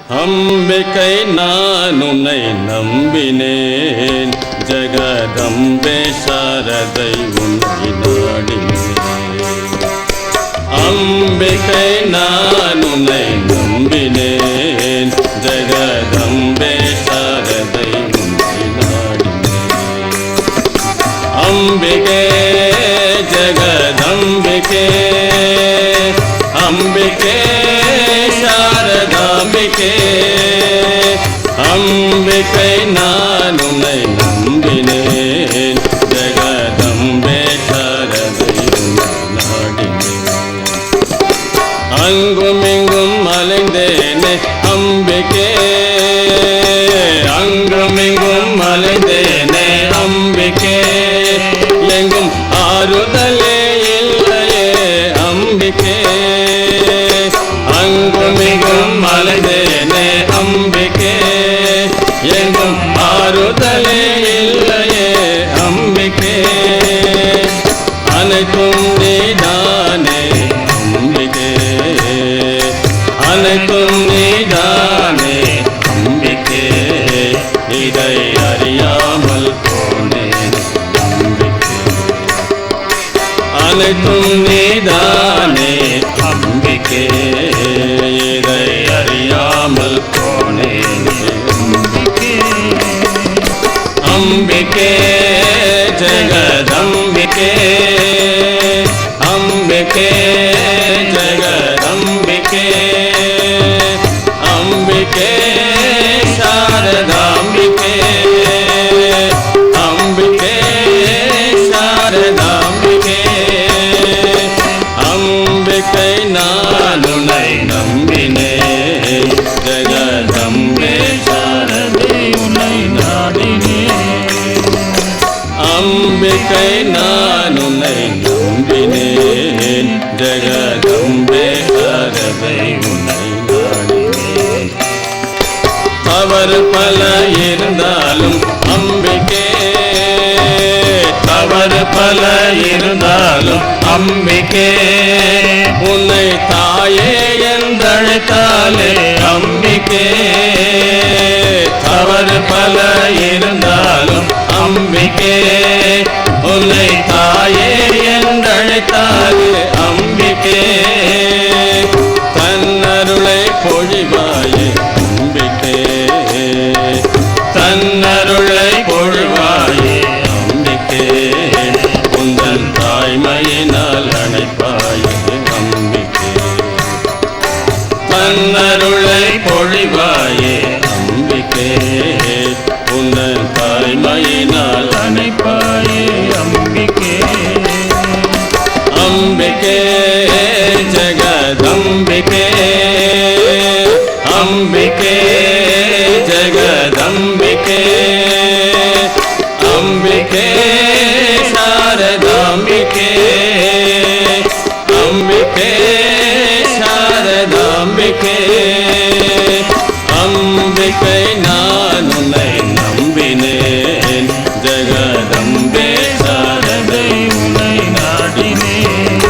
அம்பிகை நான் உன்னை நம்பினேன், ஜெகதம்பே சாரதை உன்னை நாடினேன். அம்பிகை நான் உன்னை நம்பினேன், ஜெகதம்பே சாரதை உன்னை நாடினேன். அம்பிகே ஜெகதம்பிகே, அம்பிகே சாரதாம்பிகே, அம்பிகை நான் உன்னை நம்பினேன், ஜெகதம்பே சாரதை உன்னை நாடினேன். அங்குமிங்கும் அலைந்தேனே அம்பிகே, அங்குமிங்கும் அலைந்தேனே அம்பிகே, எங்கும் ஆறுதலே இல்லையே அம்பிகே. அங்குமிங்கும் அலைந்தேனே அம்பிகே, எங்கும் ஆறுதலே இல்லையே அம்பிகே. அனைத்தும் நீதானே அம்பிகே, அனைத்தும் நீதானே அம்பிகே, இதை அறியாமல் போனேன் அம்பிகே. அனைத்தும் நீதானே அம்பிகே, இதை அறியாமல் போனேன் அம்பிகே. அம்பிகே ஜெகதம்பிகே, அம்பிகே ஜெகதம்பிகே, அம்பிகே சாரதாம்பிகே, அம்பிகே சாரதாம்பிகே. அம்பிகை நான் உன்னை நம்பினேன், ஜெகதம்பே சாரதை உன்னை நாடினேன். அம்பிகை நான் உன்னை நம்பினேன், ஜெகதம்பே சாரதை உன்னை நாடினேன். தவறு பல இருந்தாலும் அம்பிகே, தவறு பல இருந்தாலும் அம்பிகே, உன்னை தாயே என்றழைத்தாலே அம்பிகே. தவறு பல இருந்தாலும் அம்பிகே, உன்னை தாயே என்றழைத்தாலே அம்பிகே. தன்னருளை பொழிவாயே அம்பிகே, தன்னருளை பொழிவாயே அம்பிகே, உந்தன் தாய்மையினால் அணைப்பாயே அம்பிகே. தன்னருளை பொழிவாயே அம்பிகே, உந்தன் தாய்மையினால் அணைப்பாயே அம்பிகே. அம்பிகே ஜெகதம்பிகே, அம்பிகே ஜெகதம்பிகே, அம்பிகே சாரதாம்பிகே, அம்பிகே சாரதாம்பிகே. அம்பிகை நான் உன்னை நம்பினேன், ஜெகதம்பே சாரதை உன்னை நாடினேன்.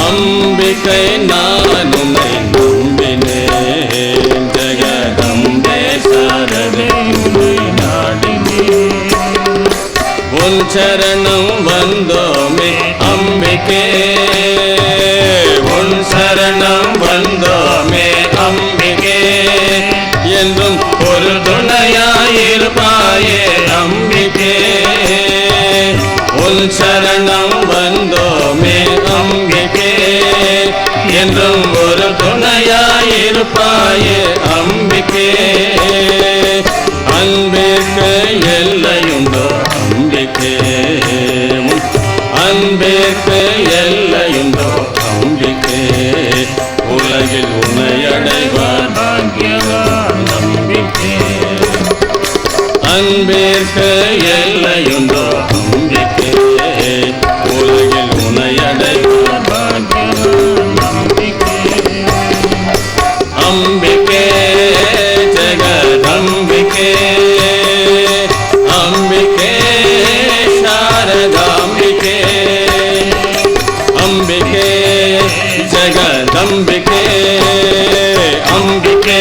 அம்பிகை நான் உன்னை நம்பினேன், ஜெகதம்பே சாரதை உன்னை நாடினேன். உன் சரணம் வந்தோமே அம்பிகே, உன் சரணம் வந்தோமே அம்பிகே, என்றும் ஒரு துணையாயிருப்பாயே அம்பிகே. உன் சரணம் வந்தோமே அம்பிகே, என்றும் ஒரு துணையாயிருப்பாயே அம்பிகே. அன்பிற்கு எல்லையுண்டோ அம்பிகே, அன்பிற்கு எல்லையுண்டோ அம்பிகே, உலகில் உன்னை அடைவார் பாக்கியவான் அம்பிகே. அன்பிற்கு எல்லையுண்டோ அம்பிகே, உலகில் உன்னை அடைவார் பாக்கியவான் அம்பிகே. அம்பிகே ஜெகதம்பிகே, அம்பிகே சாரதாம்பிகே, அம்பிகே ஜெகதம்பிகே, அம்பிகே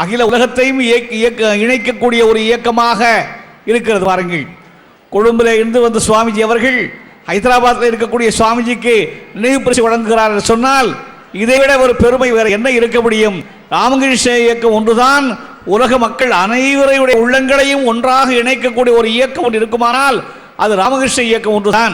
அகில உலகத்தையும் இணைக்கக்கூடிய ஒரு இயக்கமாக இருக்கிறது. பாருங்கள், கொழும்பில் இருந்து வந்த சுவாமிஜி அவர்கள் ஹைதராபாத்தில் இருக்கக்கூடிய சுவாமிஜிக்கு நினைவு பரிசு வழங்குகிறார் என்று சொன்னால் இதைவிட ஒரு பெருமை வேறு என்ன இருக்க முடியும்? ராமகிருஷ்ண இயக்கம் ஒன்றுதான் உலக மக்கள் அனைவருடைய உள்ளங்களையும் ஒன்றாக இணைக்கக்கூடிய ஒரு இயக்கம் ஒன்று இருக்குமானால் அது ராமகிருஷ்ண இயக்கம் ஒன்றுதான்.